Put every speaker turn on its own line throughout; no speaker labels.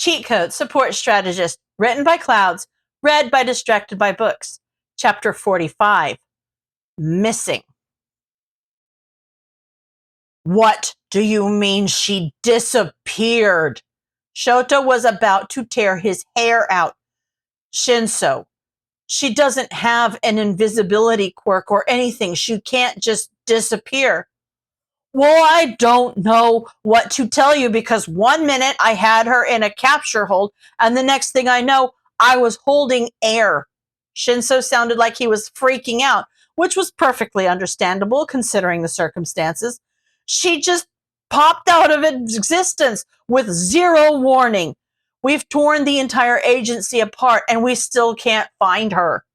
Cheat Code Support Strategist, written by Clouds, read by Distracted by Books. Chapter 45, Missing. What do you mean she disappeared? Shota was about to tear his hair out. Shinso, she doesn't have an invisibility quirk or anything. She can't just disappear. Well, I don't know what to tell you because 1 minute I had her in a capture hold and the next thing I know, I was holding air. Shinso sounded like he was freaking out, which was perfectly understandable considering the circumstances. She just popped out of existence with zero warning. We've torn the entire agency apart and we still can't find her.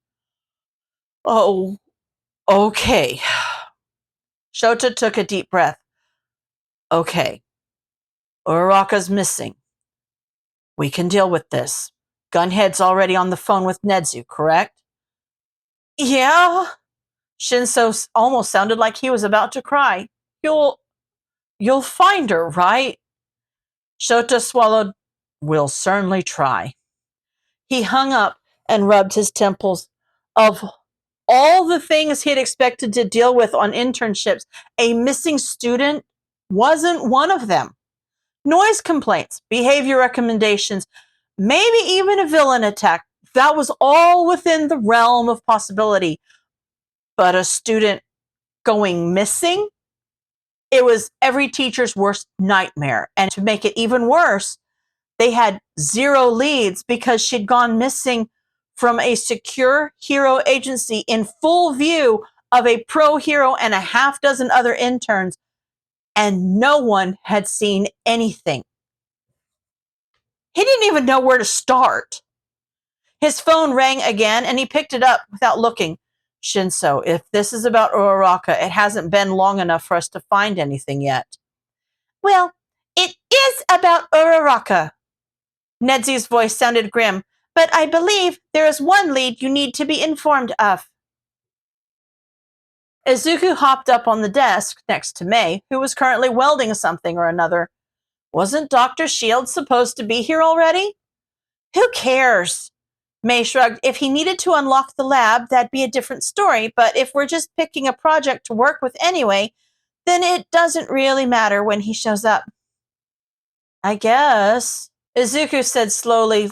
Oh, okay. Shota took a deep breath. Okay. Uraraka's missing. We can deal with this. Gunhead's already on the phone with Nedzu, correct? Yeah. Shinso almost sounded like he was about to cry. You'll find her, right? Shota swallowed. We'll certainly try. He hung up and rubbed his temples. Of all the things he'd expected to deal with on internships, a missing student wasn't one of them. Noise complaints, behavior recommendations, maybe even a villain attack. That was all within the realm of possibility. But a student going missing? It was every teacher's worst nightmare. And to make it even worse, they had zero leads because she'd gone missing from a secure hero agency in full view of a pro hero and a half dozen other interns, and no one had seen anything. He didn't even know where to start. His phone rang again, and he picked it up without looking. Shinso, if this is about Uraraka, it hasn't been long enough for us to find anything yet. Well, it is about Uraraka. Nedzu's voice sounded grim, but I believe there is one lead you need to be informed of. Izuku hopped up on the desk next to Mei, who was currently welding something or another. Wasn't Dr. Shield supposed to be here already? Who cares? Mei shrugged. If he needed to unlock the lab, that'd be a different story, but if we're just picking a project to work with anyway, then it doesn't really matter when he shows up. I guess, Izuku said slowly,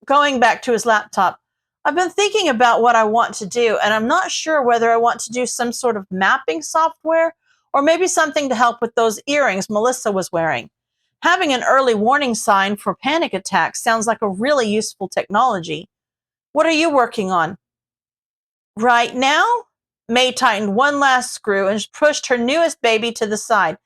going back to his laptop. I've been thinking about what I want to do, and I'm not sure whether I want to do some sort of mapping software or maybe something to help with those earrings Melissa was wearing. Having an early warning sign for panic attacks sounds like a really useful technology. What are you working on? Right now? Mei tightened one last screw and pushed her newest baby to the side.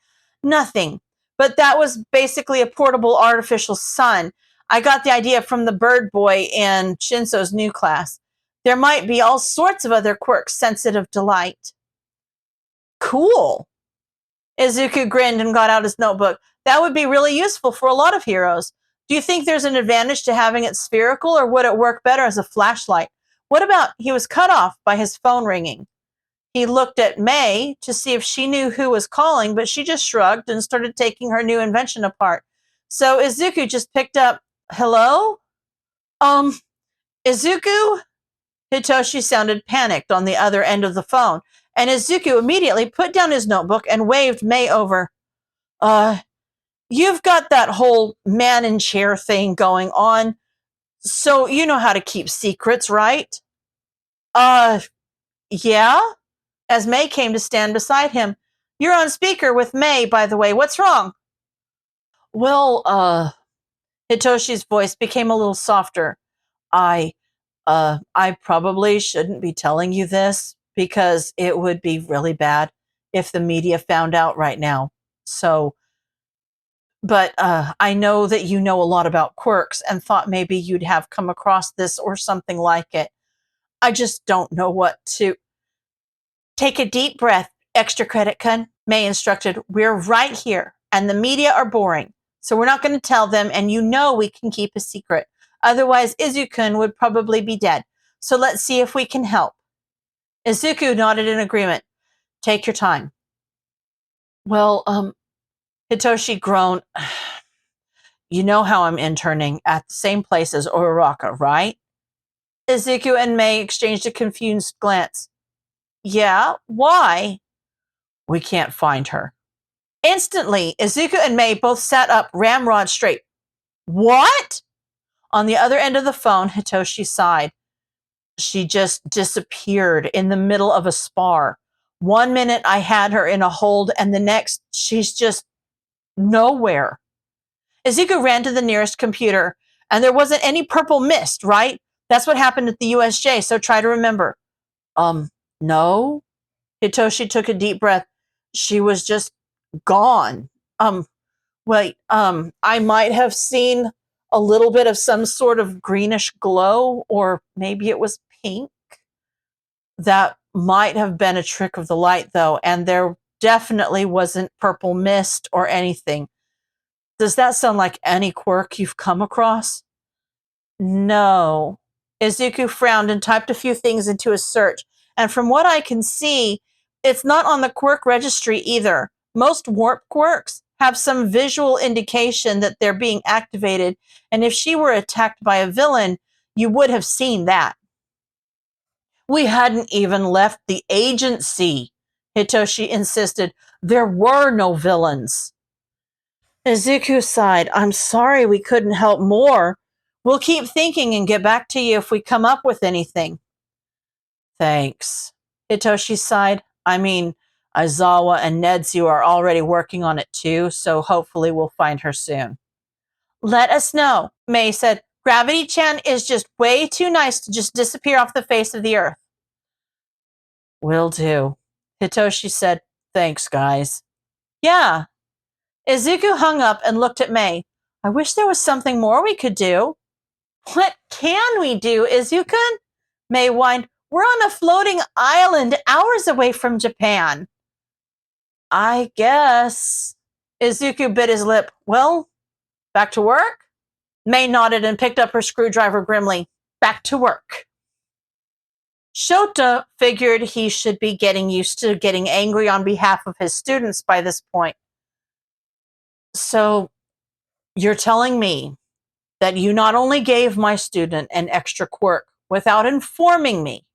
Nothing. But that was basically a portable artificial sun. I got the idea from the bird boy in Shinso's new class. There might be all sorts of other quirks sensitive to light. Cool. Izuku grinned and got out his notebook. That would be really useful for a lot of heroes. Do you think there's an advantage to having it spherical, or would it work better as a flashlight? What about he was cut off by his phone ringing? He looked at Mei to see if she knew who was calling, but she just shrugged and started taking her new invention apart. So Izuku just picked up, hello? Izuku? Hitoshi sounded panicked on the other end of the phone, and Izuku immediately put down his notebook and waved Mei over. You've got that whole man in chair thing going on, so you know how to keep secrets, right? Yeah? As Mei came to stand beside him. You're on speaker with Mei, by the way. What's wrong? Well, Hitoshi's voice became a little softer. I probably shouldn't be telling you this because it would be really bad if the media found out right now. But I know that you know a lot about quirks and thought maybe you'd have come across this or something like it. I just don't know what to... Take a deep breath, extra credit, Kun. Mei instructed. We're right here, and the media are boring, so we're not going to tell them, and you know we can keep a secret. Otherwise, Izuku would probably be dead. So let's see if we can help. Izuku nodded in agreement. Take your time. Well, Hitoshi groaned. You know how I'm interning at the same place as Uraraka, right? Izuku and May exchanged a confused glance. Yeah, why? We can't find her. Instantly, Izuku and May both sat up, ramrod straight. What? On the other end of the phone, Hitoshi sighed. She just disappeared in the middle of a spar. 1 minute I had her in a hold, and the next, she's just nowhere. Izuku ran to the nearest computer, and there wasn't any purple mist, right? That's what happened at the USJ, so try to remember. No? Hitoshi took a deep breath. She was just gone. Wait, I might have seen a little bit of some sort of greenish glow, or maybe it was pink. That might have been a trick of the light, though, and there definitely wasn't purple mist or anything. Does that sound like any quirk you've come across? No. Izuku frowned and typed a few things into his search, and from what I can see, it's not on the quirk registry either. Most warp quirks have some visual indication that they're being activated, and if she were attacked by a villain, you would have seen that. We hadn't even left the agency, Hitoshi insisted. There were no villains. Izuku sighed. I'm sorry we couldn't help more. We'll keep thinking and get back to you if we come up with anything. Thanks. Hitoshi sighed. I mean, Aizawa and Nedzu are already working on it too, so hopefully we'll find her soon. Let us know, May said. Gravity-chan is just way too nice to just disappear off the face of the earth. Will do. Hitoshi said, thanks, guys. Yeah. Izuku hung up and looked at May. I wish there was something more we could do. What can we do, Izuku? May whined. We're on a floating island hours away from Japan. I guess. Izuku bit his lip. Well, back to work? May nodded and picked up her screwdriver grimly. Back to work. Shota figured he should be getting used to getting angry on behalf of his students by this point. So, you're telling me that you not only gave my student an extra quirk without informing me,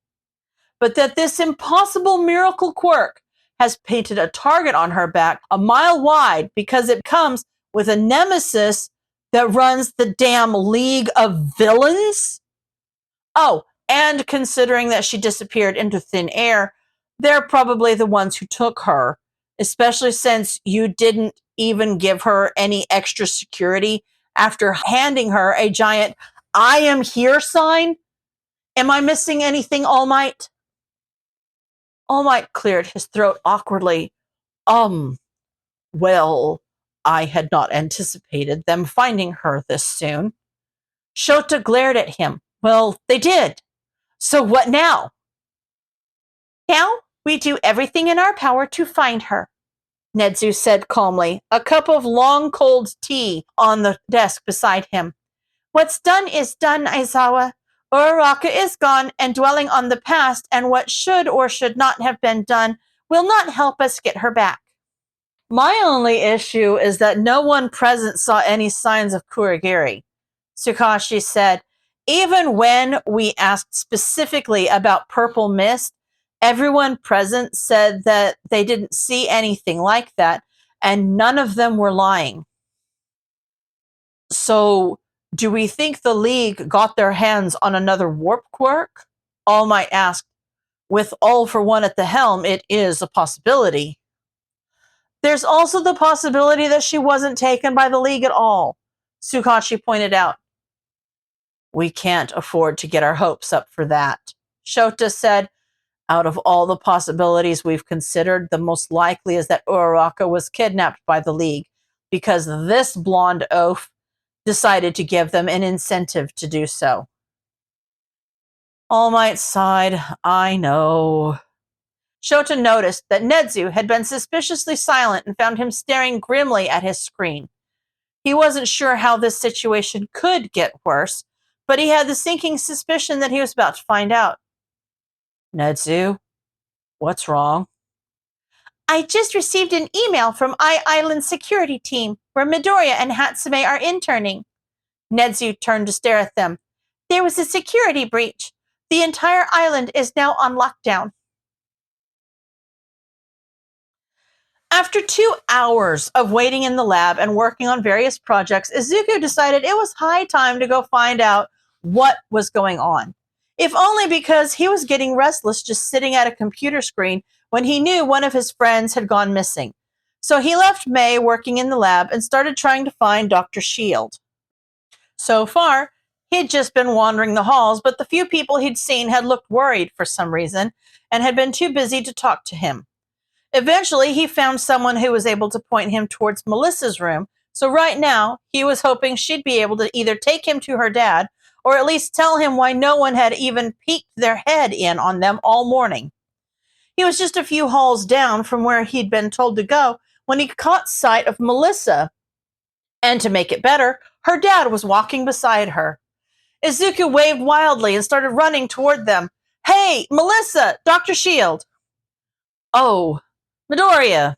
but that this impossible miracle quirk has painted a target on her back a mile wide because it comes with a nemesis that runs the damn League of Villains? Oh, and considering that she disappeared into thin air, they're probably the ones who took her, especially since you didn't even give her any extra security after handing her a giant I am here sign. Am I missing anything, All Might? All Might cleared his throat awkwardly. Well, I had not anticipated them finding her this soon. Shota glared at him. Well, they did. So what now? Now we do everything in our power to find her, Nedzu said calmly, a cup of long cold tea on the desk beside him. What's done is done, Aizawa. Uraraka is gone, and dwelling on the past and what should or should not have been done will not help us get her back. My only issue is that no one present saw any signs of Kurogiri, Tsukashi said. Even when we asked specifically about purple mist, everyone present said that they didn't see anything like that, and none of them were lying. So, do we think the League got their hands on another warp quirk? All Might asked. With All for One at the helm, it is a possibility. There's also the possibility that she wasn't taken by the League at all, Tsukashi pointed out. We can't afford to get our hopes up for that, Shota said. Out of all the possibilities we've considered, the most likely is that Uraraka was kidnapped by the League, because this blonde oaf decided to give them an incentive to do so. All Might sighed. I know. Shota noticed that Nedzu had been suspiciously silent and found him staring grimly at his screen. He wasn't sure how this situation could get worse, but he had the sinking suspicion that he was about to find out. Nedzu, what's wrong? I just received an email from Island security team where Midoriya and Hatsume are interning. Netsu turned to stare at them. There was a security breach. The entire island is now on lockdown. After 2 hours of waiting in the lab and working on various projects, Izuku decided it was high time to go find out what was going on. If only because he was getting restless just sitting at a computer screen when he knew one of his friends had gone missing. So he left May working in the lab and started trying to find Dr. Shield. So far, he'd just been wandering the halls, but the few people he'd seen had looked worried for some reason and had been too busy to talk to him. Eventually, he found someone who was able to point him towards Melissa's room, so right now, he was hoping she'd be able to either take him to her dad or at least tell him why no one had even peeked their head in on them all morning. He was just a few halls down from where he'd been told to go when he caught sight of Melissa. And to make it better, her dad was walking beside her. Izuku waved wildly and started running toward them. Hey, Melissa, Dr. Shield. Oh, Midoriya.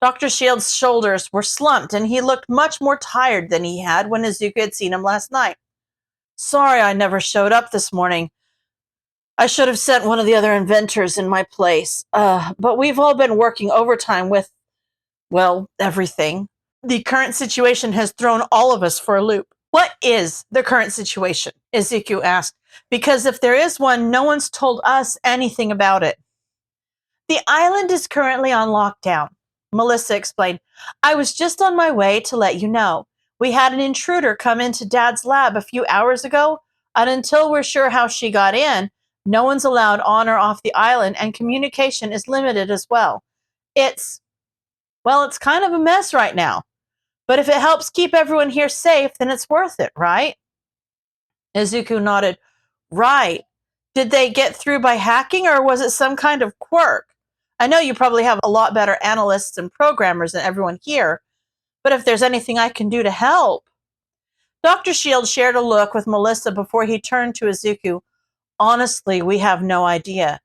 Dr. Shield's shoulders were slumped and he looked much more tired than he had when Izuku had seen him last night. Sorry I never showed up this morning. I should have sent one of the other inventors in my place. But we've all been working overtime with, well, everything. The current situation has thrown all of us for a loop. What is the current situation? Izuku asked. Because if there is one, no one's told us anything about it. The island is currently on lockdown, Melissa explained. I was just on my way to let you know. We had an intruder come into Dad's lab a few hours ago, and until we're sure how she got in, no one's allowed on or off the island, and communication is limited as well. It's kind of a mess right now. But if it helps keep everyone here safe, then it's worth it, right? Izuku nodded. Right. Did they get through by hacking, or was it some kind of quirk? I know you probably have a lot better analysts and programmers than everyone here, but if there's anything I can do to help. Dr. Shield shared a look with Melissa before he turned to Izuku. Honestly, we have no idea.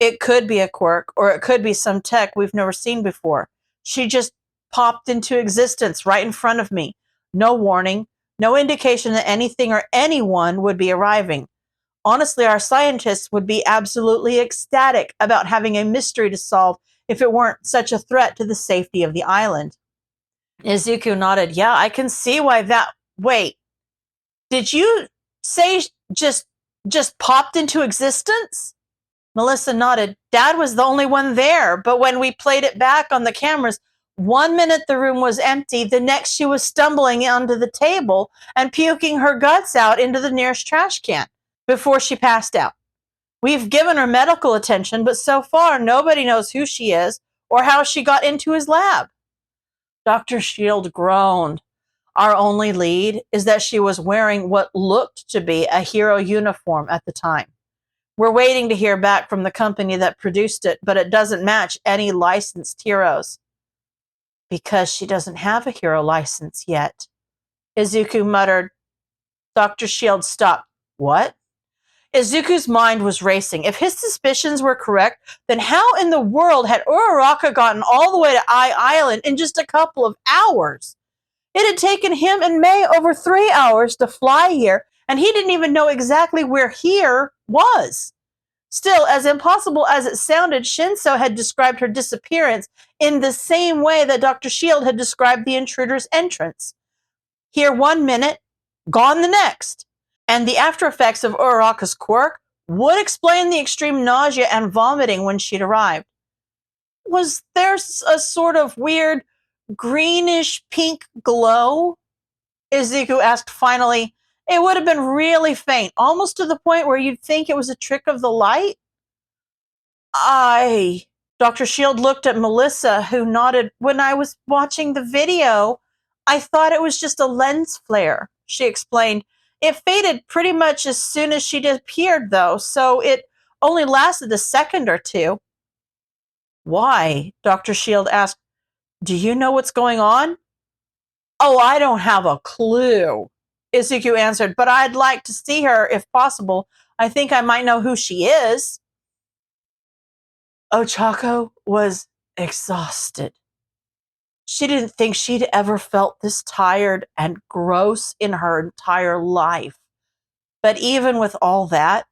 It could be a quirk, or it could be some tech we've never seen before. She just popped into existence right in front of me. No warning, no indication that anything or anyone would be arriving. Honestly, our scientists would be absolutely ecstatic about having a mystery to solve if it weren't such a threat to the safety of the island. Izuku nodded. Yeah, I can see why that... Wait, did you say just popped into existence? Melissa nodded. Dad was the only one there, but when we played it back on the cameras, 1 minute the room was empty, the next she was stumbling onto the table and puking her guts out into the nearest trash can before she passed out. We've given her medical attention, but so far nobody knows who she is or how she got into his lab. Dr. Shield groaned. Our only lead is that she was wearing what looked to be a hero uniform at the time. We're waiting to hear back from the company that produced it, but it doesn't match any licensed heroes. Because she doesn't have a hero license yet. Izuku muttered. Dr. Shield stopped. What? Izuku's mind was racing. If his suspicions were correct, then how in the world had Uraraka gotten all the way to Island in just a couple of hours? It had taken him and May over 3 hours to fly here, and he didn't even know exactly where here was. Still, as impossible as it sounded, Shinso had described her disappearance in the same way that Dr. Shield had described the intruder's entrance. Here 1 minute, gone the next. And the after effects of Uraraka's quirk would explain the extreme nausea and vomiting when she'd arrived. Was there a sort of weird greenish pink glow? Izuku asked finally. It would have been really faint, almost to the point where you'd think it was a trick of the light. Dr. Shield looked at Melissa, who nodded. When I was watching the video, I thought it was just a lens flare, she explained. It faded pretty much as soon as she disappeared, though, so it only lasted a second or two. Why? Dr. Shield asked. Do you know what's going on? Oh, I don't have a clue, Izuku answered, but I'd like to see her if possible. I think I might know who she is. Ochako was exhausted. She didn't think she'd ever felt this tired and gross in her entire life. But even with all that,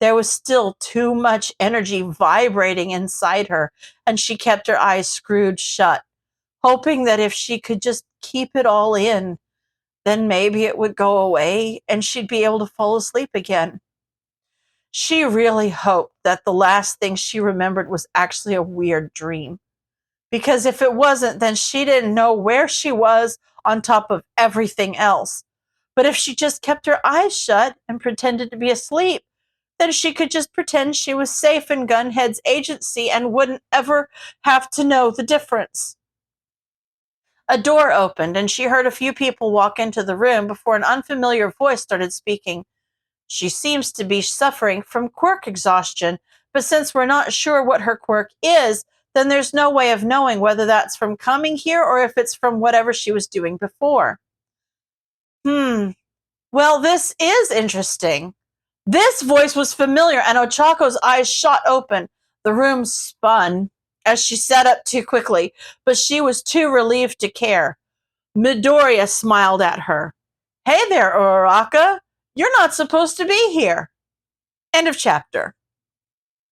there was still too much energy vibrating inside her, and she kept her eyes screwed shut, hoping that if she could just keep it all in, then maybe it would go away and she'd be able to fall asleep again. She really hoped that the last thing she remembered was actually a weird dream. Because if it wasn't, then she didn't know where she was on top of everything else. But if she just kept her eyes shut and pretended to be asleep, then she could just pretend she was safe in Gunhead's agency and wouldn't ever have to know the difference. A door opened and she heard a few people walk into the room before an unfamiliar voice started speaking. She seems to be suffering from quirk exhaustion, but since we're not sure what her quirk is, then there's no way of knowing whether that's from coming here or if it's from whatever she was doing before. Well, this is interesting. This voice was familiar, and Ochako's eyes shot open. The room spun as she sat up too quickly, but she was too relieved to care. Midoriya smiled at her. Hey there, Uraraka. You're not supposed to be here. End of chapter.